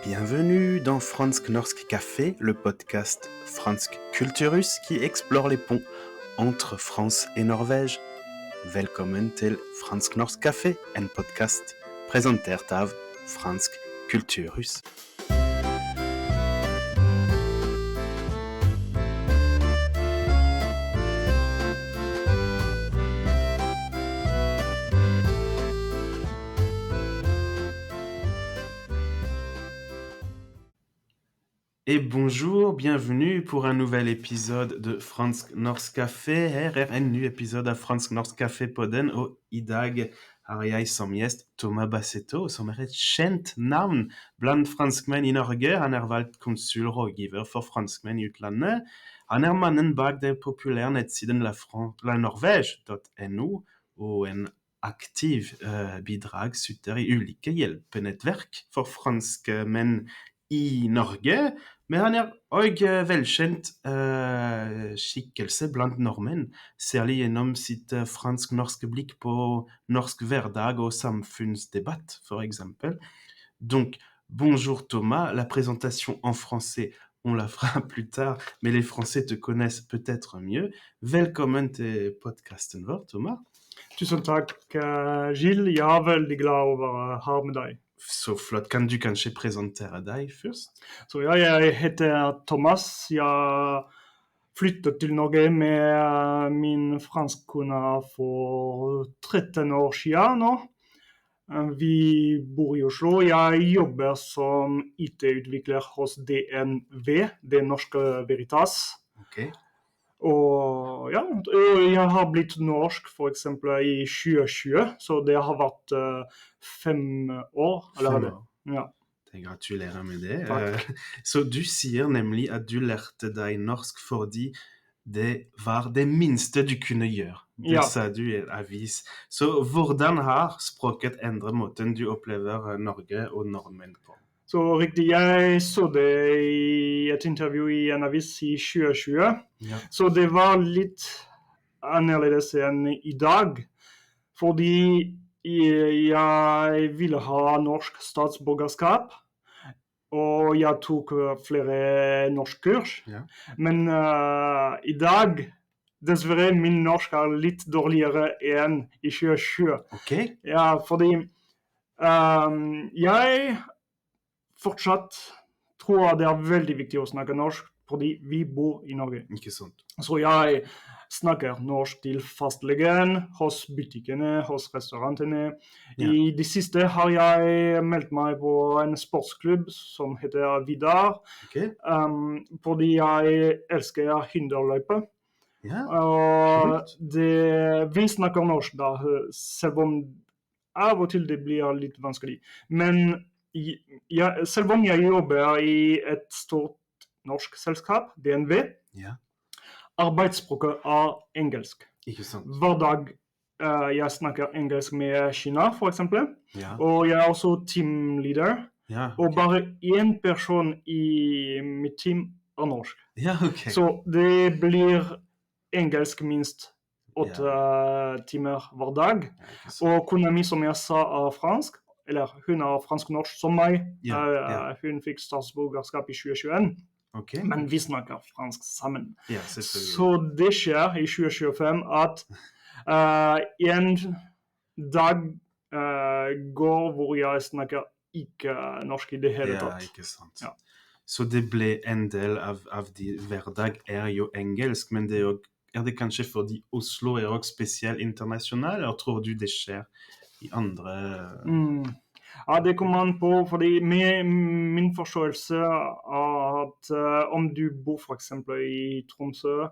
Bienvenue dans Fransk Norsk Café, le podcast Fransk Kulturus qui explore les ponts entre France et Norvège. Velkommen til Fransk Norsk Café, en podcast presentert av Fransk Kulturhus. Et bonjour, bienvenue pour un nouvel épisode de Fransk Norsk Café. Her en ny episode av Fransk Norsk Café-podden, og I dag har jeg som gjest Thomas Bassetto, som et kjent navn blant franskmenn I Norge. Han valgt konsulrådgiver for franskmenn I utlandet. Han mannen bak det populære nettsiden lanorvège.no, og en aktiv bidragsyter I ulike hjelpenettverk for franske menn I Norge, men han også velkjent skikkelse blant nordmenn, særlig gjennom sitt fransk-norske blikk på norsk hverdag og samfunnsdebatt, for eksempel. Donc, bonjour Thomas, la présentation en français, on la fera plus tard, mais les Français te connaissent peut-être mieux. Velkommen til podcasten vår, Thomas. Tusen takk, Gilles. Jeg veldig glad over å ha med deg. Så flott. Kan du kanskje presentere deg først? Så jeg heter Thomas. Jeg flyttet til Norge med min franskkone for 13 år siden nå. Vi bor I Oslo. Jeg jobber som IT-utvikler hos DNV, Det Norske Veritas. Okay. Og ja, jeg har blitt norsk for eksempel I 2020, så det har vært 5 år. Eller, ja. Gratulerer med det. Så du sier nemlig at du lærte deg norsk fordi det var det minste du kunne gjøre. Det sa du I en avis. Så hvordan har språket endret måten du opplever Norge og nordmenn på? Så riktig, jeg så det I et intervju I en avis I 2020, så det var litt annerledes enn I dag, fordi jeg ville ha norsk statsborgerskap, og jeg tok flere norskkurs, men I dag, dessverre, min norsk litt dårligere enn I 2020. Okay. Ja, fordi jeg fortsatt tror jeg det veldig viktig å snakke norsk, fordi vi bor I Norge. Ikke sant. Så jeg snakker norsk til fastlegen, hos butikkene, hos restaurantene. I det siste har jeg meldt meg på en sportsklubb som heter Vidar, fordi jeg elsker hinderløype. Og vi snakker norsk da, selv om av og til det blir litt vanskelig. Men selv om jeg jobber I et stort norsk selskap, DNV, arbeidsspråket engelsk. Ikke sant. Hver dag jeg snakker engelsk med Kina, for eksempel, og jeg også teamleader, og bare en person I mitt team norsk. Okay. Så det blir engelsk minst 8 timer hver dag, og kona mi, som jeg sa, fransk, eller hun fransk-norsk som meg. Hun fikk statsborgerskap I 2021, men vi snakker fransk sammen. Så det skjer I 2025 at en dag går hvor jeg snakker ikke norsk I det hele tatt. Ikke sant. Så det ble en del av de hverdag jo engelsk, men det det kanskje fordi Oslo også spesielt internasjonal, eller tror du det skjer I andre... Ja, det kommer an på, fordi min forståelse at om du bor for eksempel I Tromsø,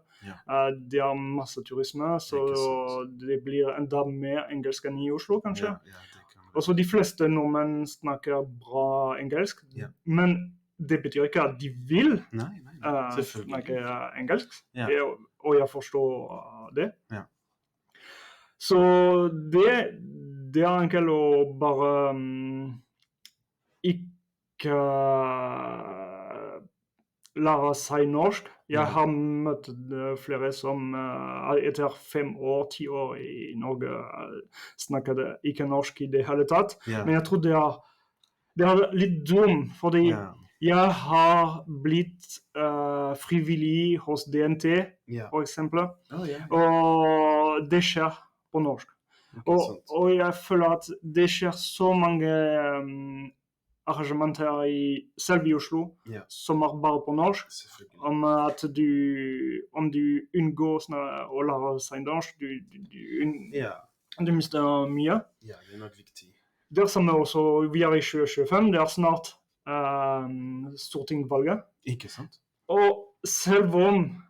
det masse turisme, så det blir enda mer engelsk enn I Oslo, kanskje. Og så de fleste nordmenn snakker bra engelsk, men det betyr ikke at de vil snakke engelsk, og jeg forstår det. Så det enkelt å bare ikke lære seg norsk. Jeg har møtt flere som etter 5 år, 10 år I Norge snakket ikke norsk I det hele tatt. Men jeg tror det Det litt dum, fordi jeg har blitt frivillig hos DNT, for eksempel. Og det skjer på norsk. Og jeg føler at det skjer så mange arrangementer selv i Oslo som bare på norsk. Om at om du unngår å lære seg norsk, du mister mye. Ja, det nok viktig. Det samme også, vi i 2025, det snart stortingsvalget. Ikke sant? Og selv om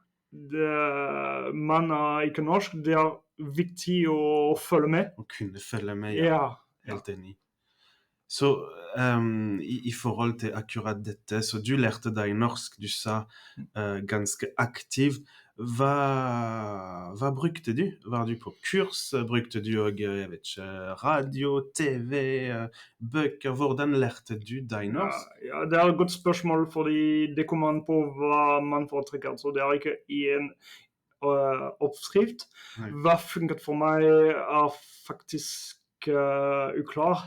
man ikke norsk, det viktig å følge med. Å kunne følge med, ja. Helt enig. Så i forhold til akkurat dette, så du lærte deg norsk, du sa ganske aktiv. Hva brukte du? Var du på kurs? Brukte du også, jeg vet ikke, radio, TV, bøker? Hvordan lærte du deg norsk? Ja, det et godt spørsmål, fordi det kommer an på hva man foretrekker. Så det ikke en oppskrift. Hva funket for meg faktisk uklar.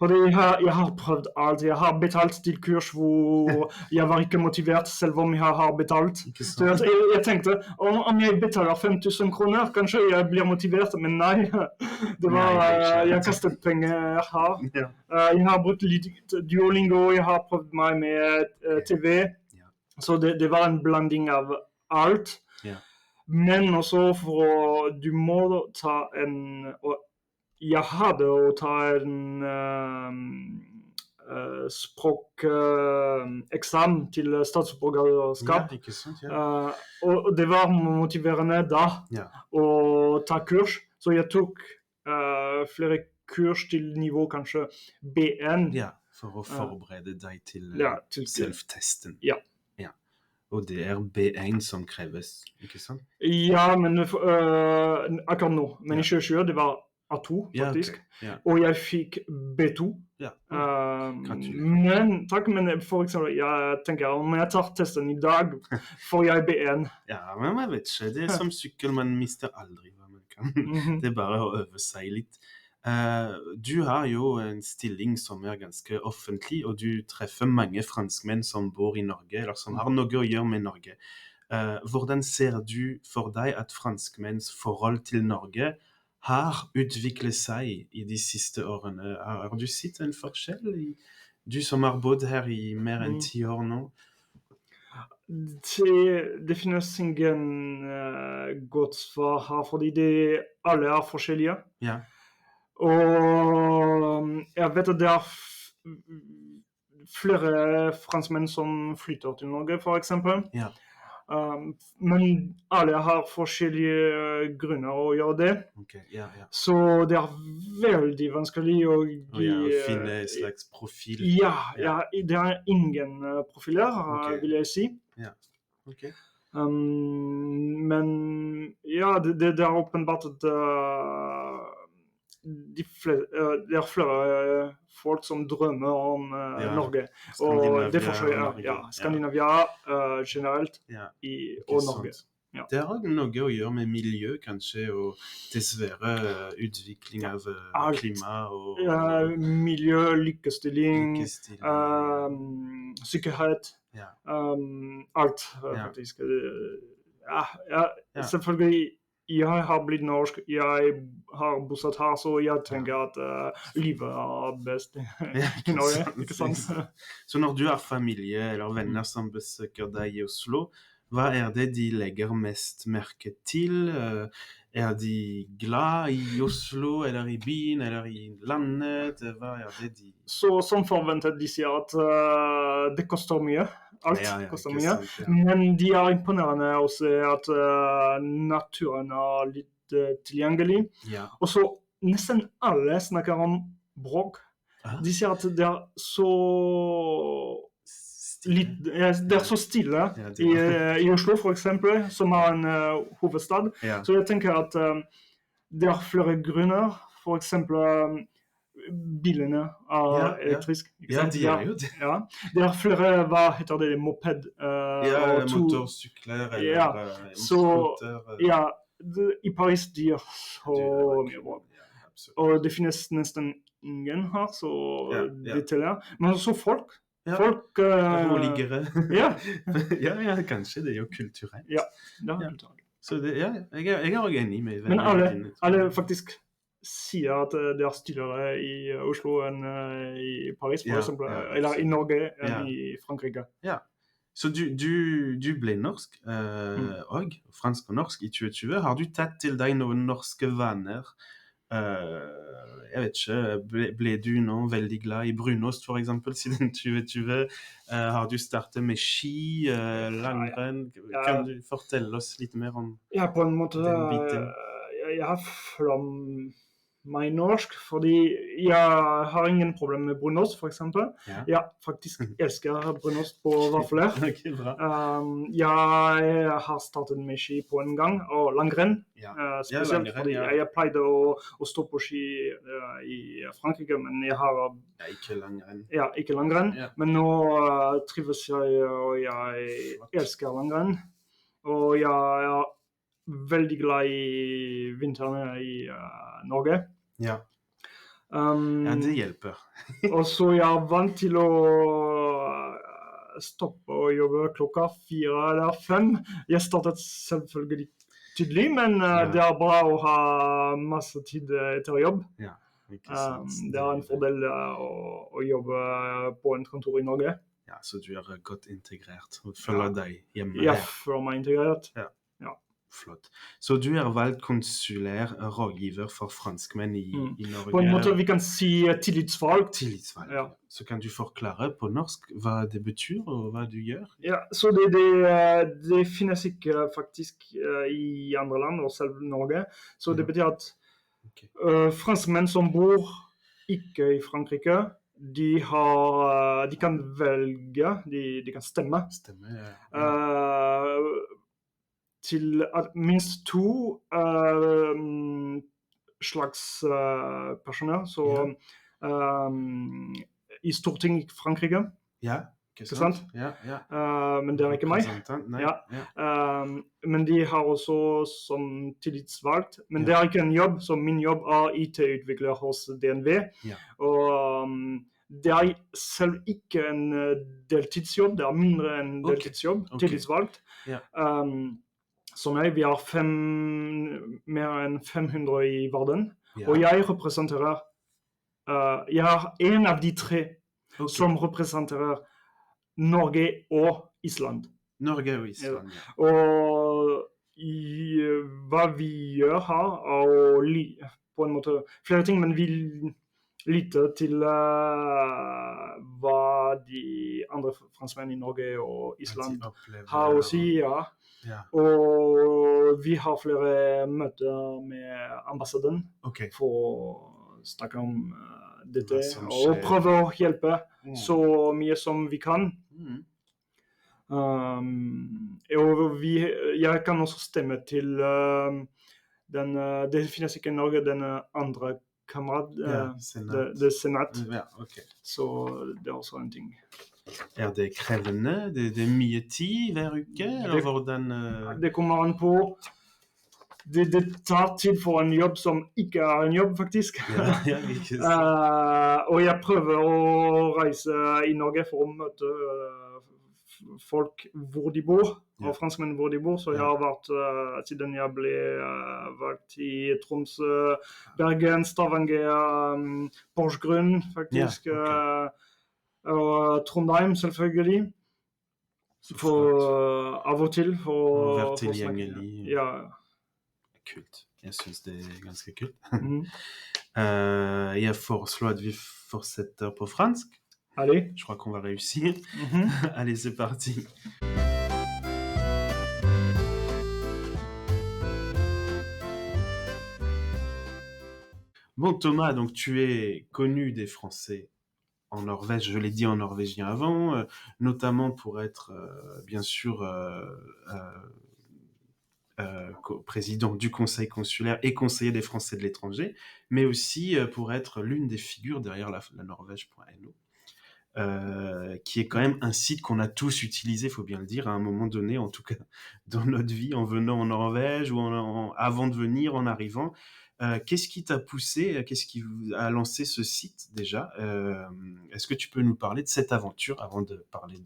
Fordi jeg har prøvd alt. Jeg har betalt til kurs hvor jeg var ikke motivert selv om jeg har betalt. Så jeg tenkte, om jeg betaler 5000 kroner, kanskje jeg blir motivert, men nei. Det var, jeg kastet penger her. Jeg har brukt litt Duolingo, jeg har prøvd meg med TV. Så det var en blanding av alt. Men også for du må ta jeg hadde å ta en språkeksamen til statsborgerskap. Og det var motiverende da å ta kurs. Så jeg tok flere kurs til nivå kanskje B1. Ja, for å forberede deg til selvtesten. Ja. Og det B1 som kreves, ikke sant? Ja, men akkurat nå. Men i 2020 det var A2, faktisk. Og jeg fikk B2. Men for eksempel, jeg tenker, om jeg tar testen i dag, får jeg B1. Ja, men jeg vet ikke. Det som sykkel, man mister aldri hva man kan. Det bare å øve seg litt. Du har jo en stilling som ganske offentlig, og du treffer mange franskmenn som bor i Norge, eller som har noe å gjøre med Norge. Hvordan ser du for deg at franskmenns forhold til Norge har utviklet seg i de siste årene? Har du sett en forskjell? Du som har bodd her i mer enn 10 år nå? Det finnes ingen godt svar her, fordi alle forskjellige. Ja. Og jeg vet at det flere franskmenn som flytter til Norge, for eksempel. Ja. Men alle har forskjellige grunner å gjøre det. Så det veldig vanskelig å finne en slags profil. Ja, det ingen profiler, vil jeg si. Men ja, det åpenbart at det flere folk som drømmer om Norge, og det forskjellige Skandinavia generelt og Norge. Det har noe å gjøre med miljø, kanskje, og dessverre utvikling av klima og miljø, likestilling, sikkerhet, alt faktisk. Selvfølgelig jeg har blitt norsk, jeg har bosatt her, så jeg tenker at livet best i Norge, ikke sant? Så når du har familie eller venner som besøker deg i Oslo, hva det de legger mest merke til? De glad i Oslo, eller i byen, eller i landet? Hva det de... Så som forventet, de sier at det koster mye. Alt koster mye. Men de imponerende å se at naturen litt tilgjengelig. Og så nesten alle snakker om bråk. De sier at det så det så stille i Oslo, for eksempel, som har en hovedstad. Så jeg tenker at det flere grunner. For eksempel bilene elektrisk. Ja, de jo det. Ja. Det flere, hva heter det, moped? Motorsykler eller skoter. Ja, i Paris de så mye bra. Og det finnes nesten ingen her, så Ja. det teller. Men også folk. Ja. Folk Roligere. Ja. ja, kanskje. Det er jo kulturelt. Ja, det er Ja. kulturelt. Så det, jeg er også enig med Men dine. alle faktisk sier at det er stillere i Oslo enn i Paris, for eksempel. Eller i Norge enn i Frankrike. Ja. Så du ble norsk, og fransk og norsk i 2020. Har du tatt til deg noen norske vaner? Jeg vet ikke, ble du nå veldig glad i brunost for eksempel siden 2020? Har du startet med ski, langrenn? Kan du fortelle oss litt mer om Ja, på en måte den biten? Jeg har from meg norsk, fordi jeg har ingen problem med brunost, for eksempel. Jeg faktisk elsker brunost på vafler. Okay, bra. Jeg har startet med ski på en gang, og langrenn. Spesielt fordi jeg pleide å stå på ski i Frankrike, men jeg har ikke langrenn. Ja, ikke langrenn. Men nå trives jeg, og jeg elsker langrenn. Og jeg er veldig glad i vintrene i Norge. Ja, det hjelper. Og så jeg er vant til å stoppe og jobbe klokka 4 eller 5. Jeg startet selvfølgelig tidlig, men det er bra å ha masse tid etter jobb. Ja, ikke sant. Det er en fordel å jobbe på en kontor i Norge. Ja, så du er godt integrert og føler deg hjemme. Jeg føler meg integrert. Ja. Flott. Så du er valgt konsulær rådgiver for franskmenn i Norge. På en måte vi kan si tillitsvalgt. Tillitsvalgt, ja. Så kan du forklare på norsk hva det betyr og hva du gjør? Ja, så det finnes ikke faktisk i andre land, og selv Norge. Så det betyr at franskmenn som bor ikke i Frankrike, de kan velge, de kan stemme. Til minst 2 slags personer. Så i Stortinget i Frankrike. Ja, ikke sant? Men det er ikke meg. Men de har også som tillitsvalgt. Men det er ikke en jobb, så min jobb er IT-utvikler hos DNV. Og det er selv ikke en deltidsjobb, det er mindre enn deltidsjobb, tillitsvalgt. Som vi har mer enn 500 i verden, og jeg representerer, jeg er en av de 3 som representerer Norge og Island. Norge og Island, Og hva vi gjør her, er på en måte flere ting, men vi lytter til hva de andre franskmenn i Norge og Island har å si, Og vi har flere møter med ambassaden for å snakke om dette, og prøve å hjelpe så mye som vi kan. Og jeg kan også stemme til det finnes ikke i Norge, den andre kamerat, det senat. Så det er også en ting. Er det krevende? Det er mye tid hver uke? Eller hvordan? Det kommer an på. Det tar tid for en jobb som ikke er en jobb, faktisk. Og jeg prøver å reise i Norge for å møte folk hvor de bor, og franskmenn hvor de bor. Så jeg har vært, siden jeg ble valgt i Tromsø, Bergen, Stavanger, Porsgrunn, faktisk. Og Trondheim, selvfølgelig. Av og til. For å være tilgjengelig. Ja. Kult. Jeg synes det er ganske kult. Jeg foreslår at vi fortsetter på fransk. Allez. Je crois qu'on va réussir. Allez, c'est parti. Bon, Thomas, donc tu es connu des Français en Norvège, je l'ai dit en norvégien avant, notamment pour être, bien sûr, président du conseil consulaire et conseiller des Français de l'étranger, mais aussi pour être l'une des figures derrière la Norvège.no, qui est quand même un site qu'on a tous utilisé, il faut bien le dire, à un moment donné, en tout cas dans notre vie, en venant en Norvège ou avant de venir, en arrivant. Qu'est-ce qui t'a poussé, qu'est-ce qui a lancé ce site déjà? Est-ce que tu peux nous parler de cette aventure avant de parler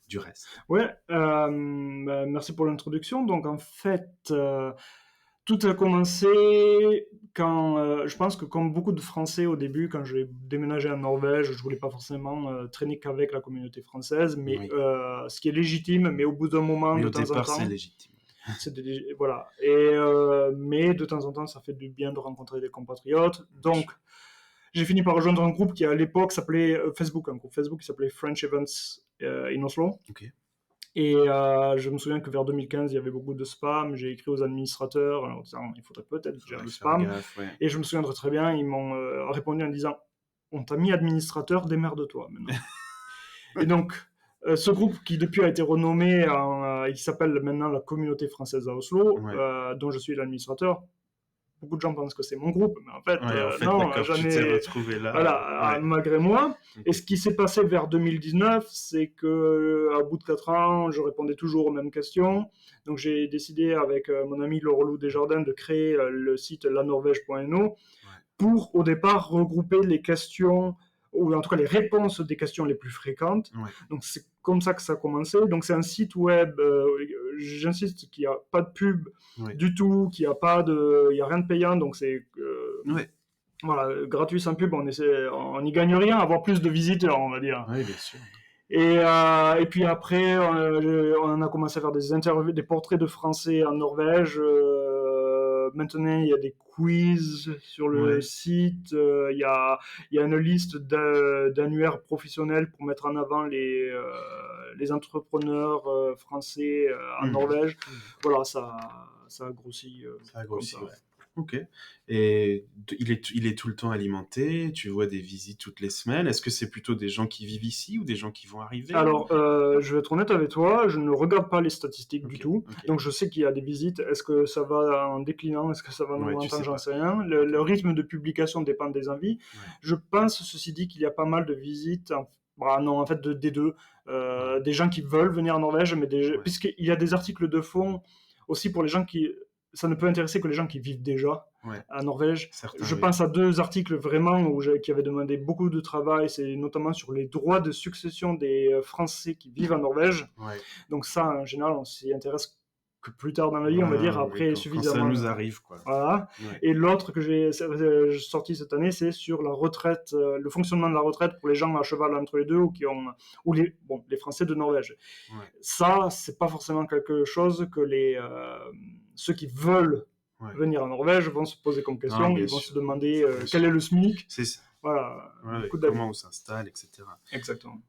du reste? Ouais, merci pour l'introduction. Donc en fait, tout a commencé quand, je pense que comme beaucoup de Français au début, quand j'ai déménagé en Norvège, je voulais pas forcément traîner qu'avec la communauté française, mais Oui. Ce qui est légitime, mais au bout d'un moment, Oui, de au temps en départ, temps, c'est légitime. voilà. Mais de temps en temps, ça fait du bien de rencontrer des compatriotes. Donc, j'ai fini par rejoindre un groupe qui à l'époque s'appelait Facebook, un groupe Facebook qui s'appelait French Events in Oslo. Ok. Et je me souviens que vers 2015, il y avait beaucoup de spam. J'ai écrit aux administrateurs en disant il faudrait peut-être gérer le spam. Gaffe, ouais. Et je me souviens très bien, ils m'ont répondu en disant on t'a mis administrateur, démerde-toi maintenant. Et donc, ce groupe qui depuis a été renommé, il s'appelle maintenant la Communauté française à Oslo, Ouais. dont je suis l'administrateur. Beaucoup de gens pensent que c'est mon groupe, mais en fait, Ouais, en fait, non, d'accord, j'en tu t'es ai, retrouvé là. voilà, Ouais. malgré moi. Ok. Et ce qui s'est passé vers 2019, c'est que, à bout de 4 ans, je répondais toujours aux mêmes questions. Donc, j'ai décidé avec mon ami Laurelou Desjardins de créer le site lanorvège.no pour, au départ, regrouper les questions, ou en tout cas les réponses des questions les plus fréquentes. Ouais. Donc, c'est comme ça que ça a commencé. Donc, c'est un site web, j'insiste, qui a pas de pub du tout, qui a pas de, il y a rien de payant, donc c'est voilà, gratuit sans pub, on n'y gagne rien, avoir plus de visiteurs, on va dire. Oui, bien sûr. Et puis après, on a commencé à faire des interviews, des portraits de Français en Norvège. Maintenant, il y a des quiz sur le site. Il y a une liste d'annuaires professionnels pour mettre en avant les entrepreneurs français en Norvège. Voilà, ça a grossi. Ça a grossi, comme ça. ouais. Ok. Et il est tout le temps alimenté? Tu vois des visites toutes les semaines? Est-ce que c'est plutôt des gens qui vivent ici ou des gens qui vont arriver? Alors, je vais être honnête avec toi, je ne regarde pas les statistiques du tout. Ok. Donc, je sais qu'il y a des visites. Est-ce que ça va en déclinant? Est-ce que ça va en augmentant? J'en sais rien. Le rythme de publication dépend des envies. Je pense, ceci dit, qu'il y a pas mal de visites. Non, en fait, des deux. Des gens qui veulent venir en Norvège, mais puisqu'il y a des articles de fond aussi pour les gens qui. Ça ne peut intéresser que les gens qui vivent déjà en Norvège. Certains, je pense à 2 articles vraiment qui avaient demandé beaucoup de travail, c'est notamment sur les droits de succession des Français qui vivent en Norvège. Donc ça, en général, on s'y intéresse que plus tard dans la vie, on va dire, après suffisamment. Quand ça nous arrive, quoi. Voilà. Et l'autre que j'ai sorti cette année, c'est sur la retraite, le fonctionnement de la retraite pour les gens à cheval entre les deux ou les Français de Norvège. Ça, c'est pas forcément quelque chose que ceux qui veulent venir en Norvège vont se poser comme question. Ils vont se demander quel est le SMIC. C'est ça. Voilà. Comment on s'installe, etc. Exactement.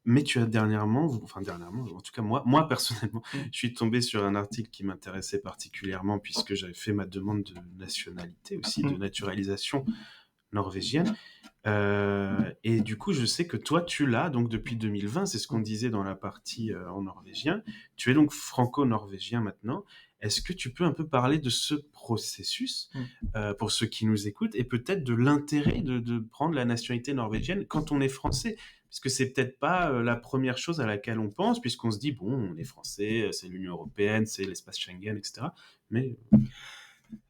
Mais tu as dernièrement, en tout cas moi personnellement, je suis tombé sur un article qui m'intéressait particulièrement puisque j'avais fait ma demande de nationalité aussi, de naturalisation norvégienne. Et du coup, je sais que toi, tu l'as donc depuis 2020, c'est ce qu'on disait dans la partie en norvégien. Tu es donc franco-norvégien maintenant. Est-ce que tu peux un peu parler de ce processus pour ceux qui nous écoutent et peut-être de l'intérêt de prendre la nationalité norvégienne quand on est français? Parce que c'est peut-être pas la première chose à laquelle on pense, puisqu'on se dit, bon, on est français, c'est l'Union européenne, c'est l'espace Schengen, etc. Mais...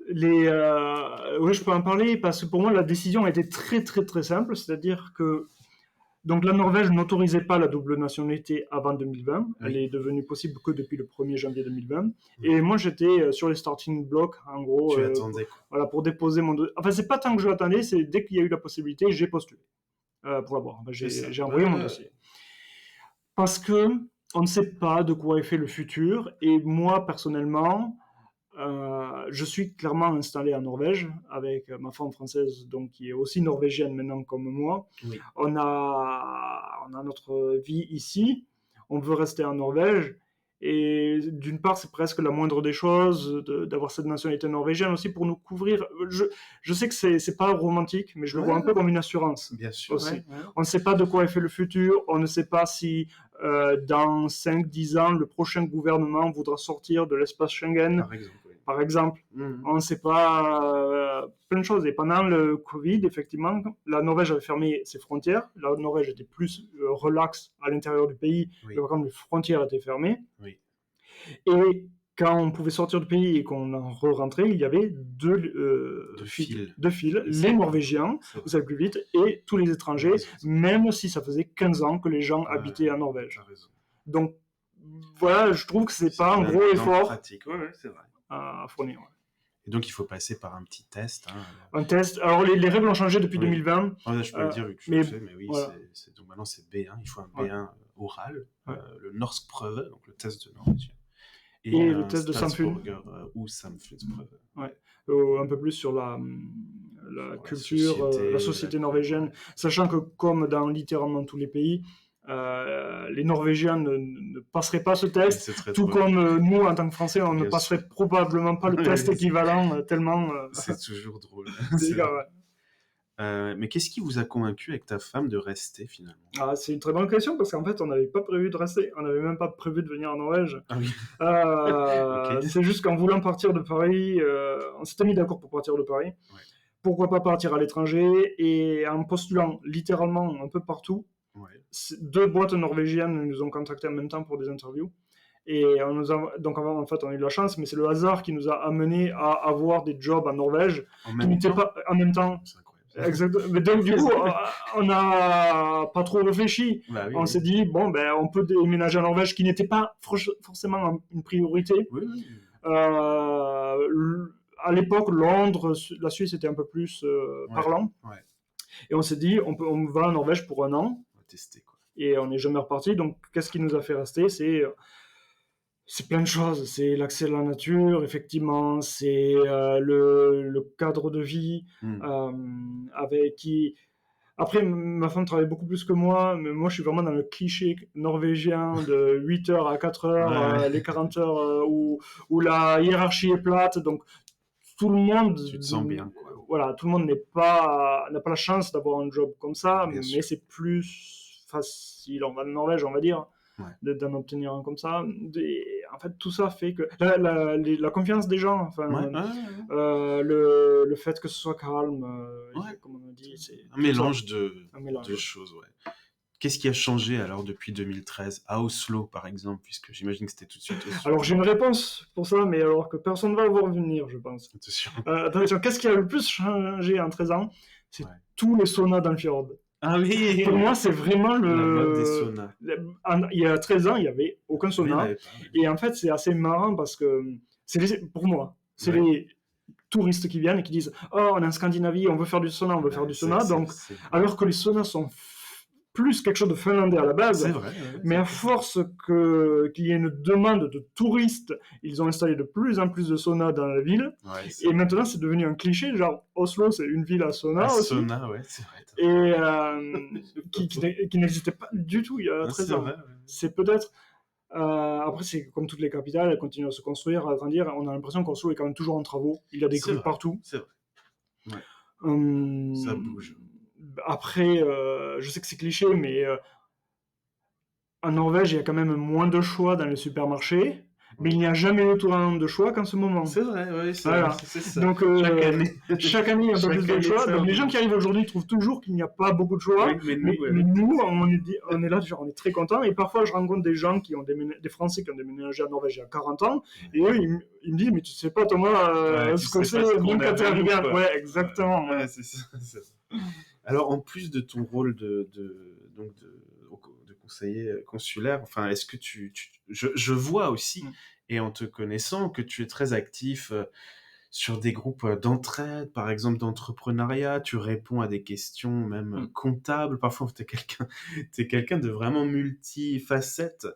Oui, je peux en parler parce que pour moi, la décision a été très, très, très simple. C'est-à-dire que donc, la Norvège n'autorisait pas la double nationalité avant 2020. Elle est devenue possible que depuis le 1er janvier 2020. Et moi, j'étais sur les starting blocks, en gros. Tu attendais, quoi. Voilà, pour déposer mon dossier. Enfin, c'est pas tant que je l'attendais, c'est dès qu'il y a eu la possibilité, j'ai postulé pour l'avoir. J'ai envoyé mon dossier. Parce que on ne sait pas de quoi est fait le futur. Et moi, personnellement, je suis clairement installé en Norvège avec ma femme française, donc qui est aussi norvégienne maintenant comme moi. On a notre vie ici. On veut rester en Norvège. Et d'une part, c'est presque la moindre des choses d'avoir cette nationalité norvégienne aussi pour nous couvrir. Je sais que c'est pas romantique, mais je le vois un peu comme une assurance. Bien sûr. Aussi. On ne sait pas de quoi est fait le futur. On ne sait pas si dans 5-10 ans, le prochain gouvernement voudra sortir de l'espace Schengen. Par exemple. On ne sait pas plein de choses. Et pendant le Covid, effectivement, la Norvège avait fermé ses frontières. La Norvège était plus relax à l'intérieur du pays. Par contre, les frontières étaient fermées. Et quand on pouvait sortir du pays et qu'on en re-rentrait, il y avait deux fils. Les Norvégiens, vous savez plus vite, et tous les étrangers, même si ça faisait 15 ans que les gens habitaient en Norvège. Donc, voilà, je trouve que c'est pas un gros effort pratique. Ouais, c'est vrai. À fournir. Ouais. Et donc, il faut passer par un petit test. Un test. Alors, les règles ont changé depuis 2020. Là, je peux le dire vu que je le fais, mais oui, voilà. Donc maintenant, c'est B1. Il faut un B1 oral, le Norsk Prøve, donc le test de norvégien. Et le test de Samfund. Ou Samfund Prøve. Ouais. Un peu plus sur la culture, la société norvégienne. Sachant que, comme dans littéralement tous les pays, les Norvégiens ne passeraient pas ce test, tout comme nous, en tant que Français, on ne passerait probablement pas le test équivalent, tellement... C'est toujours drôle. Ouais. Mais qu'est-ce qui vous a convaincu avec ta femme de rester, finalement? C'est une très bonne question, parce qu'en fait, on n'avait pas prévu de rester. On n'avait même pas prévu de venir en Norvège. Ah oui. Okay. C'est juste qu'en voulant partir de Paris, on s'était mis d'accord pour partir de Paris. Ouais. Pourquoi pas partir à l'étranger, et en postulant littéralement un peu partout. Ouais. 2 boîtes norvégiennes nous ont contactés en même temps pour des interviews. Et donc en fait, on a eu de la chance, mais c'est le hasard qui nous a amené à avoir des jobs en Norvège qui n'étaient pas en même temps. C'est incroyable. Exactement. Mais donc du coup, on n'a pas trop réfléchi. Bah oui, on s'est dit on peut déménager en Norvège, qui n'était pas forcément une priorité. Oui. À l'époque, Londres, la Suisse était un peu plus parlant. Ouais. Et on s'est dit, on va en Norvège pour 1 an. On va tester, quoi. Et on n'est jamais reparti. Donc, qu'est-ce qui nous a fait rester ? C'est plein de choses. C'est l'accès à la nature, effectivement. C'est le cadre de vie avec qui... Après, ma femme travaille beaucoup plus que moi, mais moi, je suis vraiment dans le cliché norvégien de 8h à 4h, les 40 heures où la hiérarchie est plate. Donc, tout le monde... Tu te sens bien, quoi. Voilà, tout le monde n'a pas la chance d'avoir un job comme ça, mais c'est plus facile en Norvège, on va dire, d'en obtenir un comme ça. En fait, tout ça fait que la confiance des gens, le fait que ce soit calme, comme on a dit, c'est un mélange de choses. Ouais. Qu'est-ce qui a changé alors depuis 2013 à Oslo, par exemple, puisque j'imagine que c'était tout de suite Oslo. Alors j'ai une réponse pour ça, mais alors que personne ne va le voir venir, je pense. Attention, qu'est-ce qui a le plus changé en 13 ans ? C'est tous les saunas dans le fjord. Ah oui. Pour moi, c'est vraiment la mode des saunas. Il y a 13 ans, il n'y avait aucun sauna. Et en fait, c'est assez marrant parce que, pour moi, c'est les touristes qui viennent et qui disent « Oh, on est en Scandinavie, on veut faire du sauna, on veut faire du sauna. » Donc, alors que les saunas sont plus quelque chose de finlandais à la base, mais à force qu'il y ait une demande de touristes, ils ont installé de plus en plus de saunas dans la ville, et maintenant c'est devenu un cliché, genre Oslo c'est une ville à sauna aussi. Sauna, ouais, c'est vrai. Et qui n'existait pas du tout il y a 13 ans. C'est peut-être... après, c'est comme toutes les capitales, elles continuent à se construire, à grandir, on a l'impression qu'Oslo est quand même toujours en travaux, il y a des grues partout. C'est vrai. Ça bouge. Après, je sais que c'est cliché, mais en Norvège, il y a quand même moins de choix dans les supermarchés, mais il n'y a jamais autant de choix qu'en ce moment. C'est vrai, oui, c'est ça. Donc, chaque année, il y a un peu plus de choix. Donc, les gens qui arrivent aujourd'hui trouvent toujours qu'il n'y a pas beaucoup de choix. Oui, mais nous, on est là, genre, on est très contents. Et parfois, je rencontre des gens des Français qui ont déménagé en Norvège il y a 40 ans. Et eux, ils me disent, mais tu sais pas, Thomas, ce que c'est, même quand t'es arrivé. Ouais, exactement. Ouais, c'est ça. Alors, en plus de ton rôle de conseiller consulaire, enfin, est-ce que je vois aussi, et en te connaissant, que tu es très actif sur des groupes d'entraide, par exemple d'entrepreneuriat, tu réponds à des questions même comptables, parfois t'es quelqu'un de vraiment multifacette.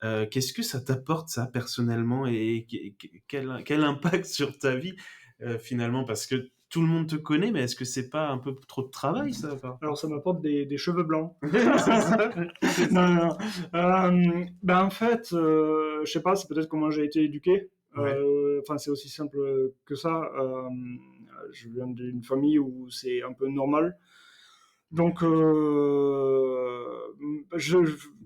Qu'est-ce que ça t'apporte, ça, personnellement, et quel impact sur ta vie, finalement, parce que tout le monde te connaît, mais est-ce que c'est pas un peu trop de travail, ça ? Alors, ça m'apporte des cheveux blancs. Non. En fait, je sais pas, c'est peut-être comment j'ai été éduqué. Enfin, c'est aussi simple que ça. Je viens d'une famille où c'est un peu normal. Donc,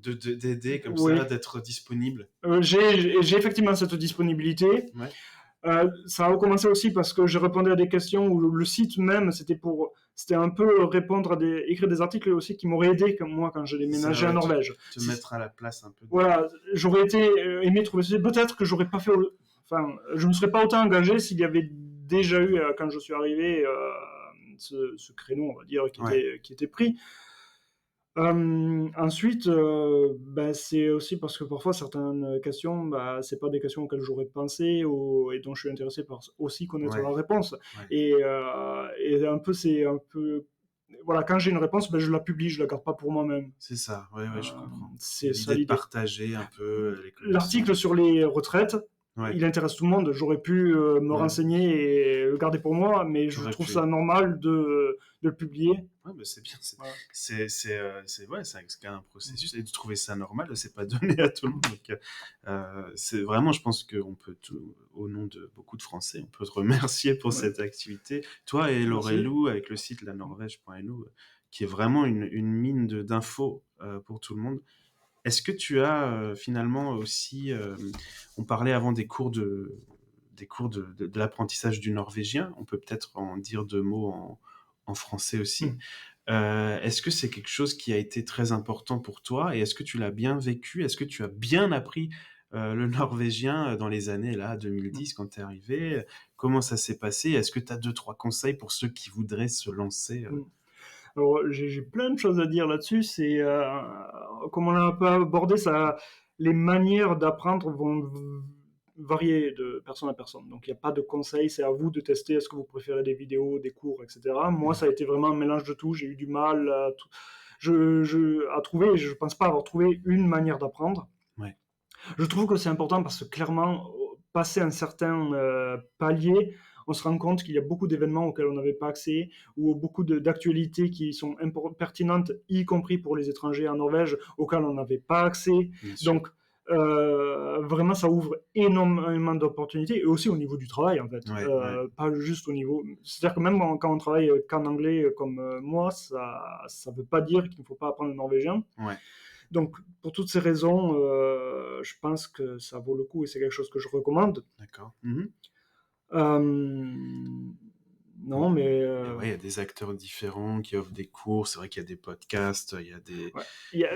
d'aider comme ça, d'être disponible. J'ai effectivement cette disponibilité. Ouais. Ça a commencé aussi parce que je répondais à des questions où le site même, c'était un peu répondre écrire des articles aussi qui m'auraient aidé, comme moi, quand j'ai déménagé en Norvège. Te mettre à la place un peu. Voilà, j'aurais aimé trouver, peut-être que j'aurais pas fait Enfin, je me serais pas autant engagé s'il y avait déjà eu, quand je suis arrivé, ce créneau, on va dire, qui était pris. Ensuite, c'est aussi parce que parfois certaines questions, c'est pas des questions auxquelles j'aurais pensé et dont je suis intéressé par aussi connaître la réponse. Et c'est un peu voilà, quand j'ai une réponse, je la publie, je la garde pas pour moi-même. C'est ça, je comprends. C'est ça L'idée de l'idée. partager un peu les connaissances. L'article sur les retraites, il intéresse tout le monde. J'aurais pu me renseigner et le garder pour moi, mais je trouve ça normal de le publier. Ouais, c'est bien. C'est un processus et de trouver ça normal, c'est pas donné à tout le monde. Donc, c'est vraiment, je pense qu'on peut, au nom de beaucoup de Français, on peut te remercier pour cette activité. Toi et Laurelou, avec le site lanorvège.no, qui est vraiment une mine d'infos pour tout le monde. Est-ce que tu as finalement aussi, on parlait avant des cours de l'apprentissage du norvégien, on peut peut-être en dire 2 mots en français aussi. Est-ce que c'est quelque chose qui a été très important pour toi et est-ce que tu l'as bien vécu? Est-ce que tu as bien appris le norvégien dans les années 2010 quand tu es arrivé? Comment ça s'est passé? Est-ce que tu as 2-3 conseils pour ceux qui voudraient se lancer? Alors, j'ai plein de choses à dire là-dessus. C'est comme on a un peu abordé ça, les manières d'apprendre vont varier de personne à personne. Donc, il n'y a pas de conseil. C'est à vous de tester. Est-ce que vous préférez des vidéos, des cours, etc. Moi, ça a été vraiment un mélange de tout. J'ai eu du mal à trouver. Je ne pense pas avoir trouvé une manière d'apprendre. Ouais. Je trouve que c'est important parce que clairement, passer un certain palier, on se rend compte qu'il y a beaucoup d'événements auxquels on n'avait pas accès, ou beaucoup d'actualités qui sont pertinentes, y compris pour les étrangers en Norvège, auxquels on n'avait pas accès. Donc, vraiment, ça ouvre énormément d'opportunités, et aussi au niveau du travail, en fait. Pas juste au niveau... C'est-à-dire que même quand on travaille qu'en anglais, comme moi, ça ne veut pas dire qu'il ne faut pas apprendre le norvégien. Donc, pour toutes ces raisons, je pense que ça vaut le coup et c'est quelque chose que je recommande. D'accord. Non, mais... il y a des acteurs différents qui offrent des cours. C'est vrai qu'il y a des podcasts, il y a des...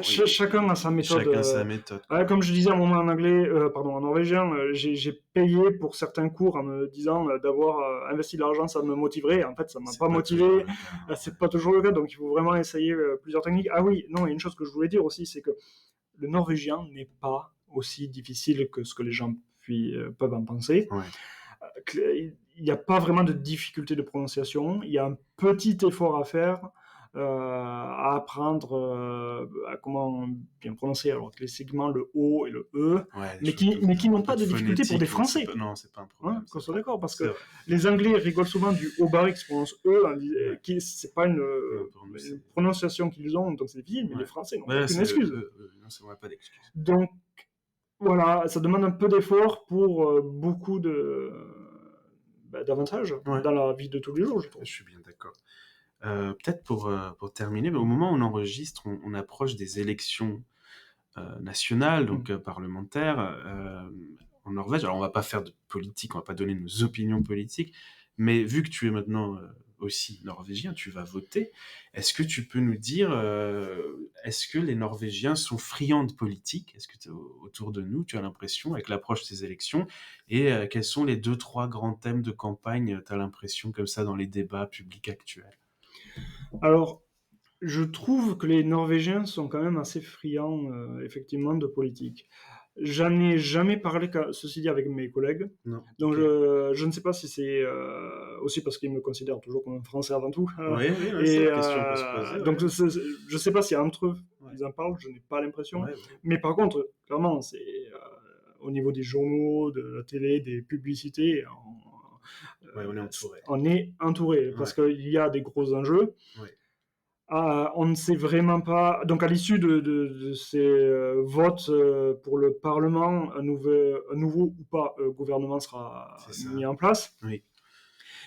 chacun a sa méthode. Chacun sa méthode. Comme je disais à un moment en norvégien, j'ai payé pour certains cours en me disant d'avoir investi de l'argent, ça me motiverait. En fait, ça m'a pas motivé. C'est pas toujours le cas, donc il faut vraiment essayer plusieurs techniques. Ah oui, non, il y a une chose que je voulais dire aussi, c'est que le norvégien n'est pas aussi difficile que ce que les gens peuvent en penser. Il n'y a pas vraiment de difficulté de prononciation. Il y a un petit effort à faire, à apprendre à comment bien prononcer. Alors les segments, le O et le E, mais qui n'ont pas de difficulté pour des Français. Non, c'est pas un problème. Qu'on soit d'accord, parce que les Anglais rigolent souvent du O barré qui se prononce E, c'est pas une prononciation qu'ils ont, donc c'est difficile, mais les Français n'ont aucune excuse. Non, c'est vrai, pas d'excuse. Donc, voilà, ça demande un peu d'effort pour beaucoup d'avantages dans la vie de tous les jours, je trouve. Je suis bien d'accord. Peut-être pour terminer, au moment où on enregistre, on approche des élections nationales, donc parlementaires, en Norvège. Alors, on va pas faire de politique, on va pas donner nos opinions politiques, mais vu que tu es maintenant aussi norvégien, tu vas voter. Est-ce que tu peux nous dire, est-ce que les Norvégiens sont friands de politique? Est-ce que autour de nous, tu as l'impression, avec l'approche de ces élections, et quels sont les 2-3 grands thèmes de campagne, tu as l'impression, comme ça, dans les débats publics actuels? Alors, je trouve que les Norvégiens sont quand même assez friands, effectivement, de politique. J'en ai jamais parlé, ceci dit, avec mes collègues. Non. Donc, je ne sais pas si c'est aussi parce qu'ils me considèrent toujours comme un Français avant tout. Oui, c'est la question qu'on se posait. Donc, je ne sais pas si entre eux, ils en parlent, je n'ai pas l'impression. Mais par contre, clairement, c'est au niveau des journaux, de la télé, des publicités, on est entouré parce qu'il y a des gros enjeux. On ne sait vraiment pas. Donc, à l'issue de ces votes pour le Parlement, un nouveau ou pas gouvernement sera mis en place.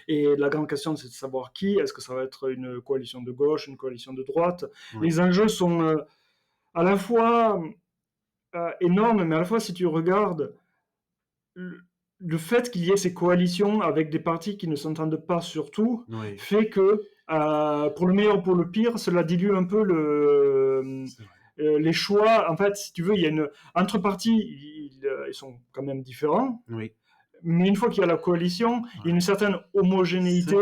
Et la grande question, c'est de savoir qui. Est-ce que ça va être une coalition de gauche, une coalition de droite? Les enjeux sont à la fois énormes, mais à la fois, si tu regardes, le fait qu'il y ait ces coalitions avec des partis qui ne s'entendent pas sur tout fait que, pour le meilleur ou pour le pire, cela dilue un peu les choix. En fait, si tu veux, il y a entre partis, ils sont quand même différents. Mais une fois qu'il y a la coalition, il y a une certaine homogénéité.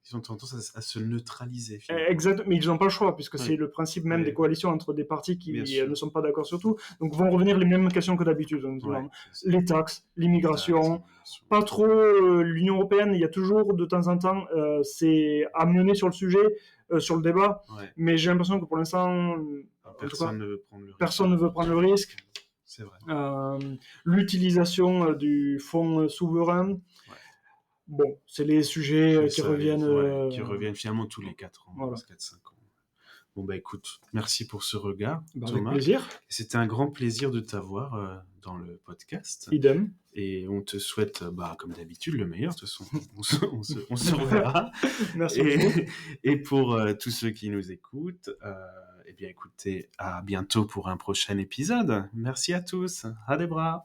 Ils ont tendance à se neutraliser. Exact, mais ils n'ont pas le choix, puisque c'est le principe même des coalitions entre des partis qui ne sont pas d'accord sur tout. Donc vont revenir les mêmes questions que d'habitude. Les taxes, l'immigration. Pas trop l'Union européenne, il y a toujours de temps en temps, c'est amené sur le sujet, sur le débat. Mais j'ai l'impression que pour l'instant, personne ne veut prendre le risque. C'est vrai. L'utilisation du fonds souverain. Bon, c'est les sujets qui reviennent. Qui reviennent finalement tous les 4 ans, 4-5 ans. Bon, bah écoute, merci pour ce regard, Thomas. Avec plaisir. C'était un grand plaisir de t'avoir dans le podcast. Idem. Et on te souhaite, comme d'habitude, le meilleur. De toute façon, on se reverra. Merci beaucoup. Et pour tous ceux qui nous écoutent, eh bien écoutez, à bientôt pour un prochain épisode. Merci à tous. Ha det bra.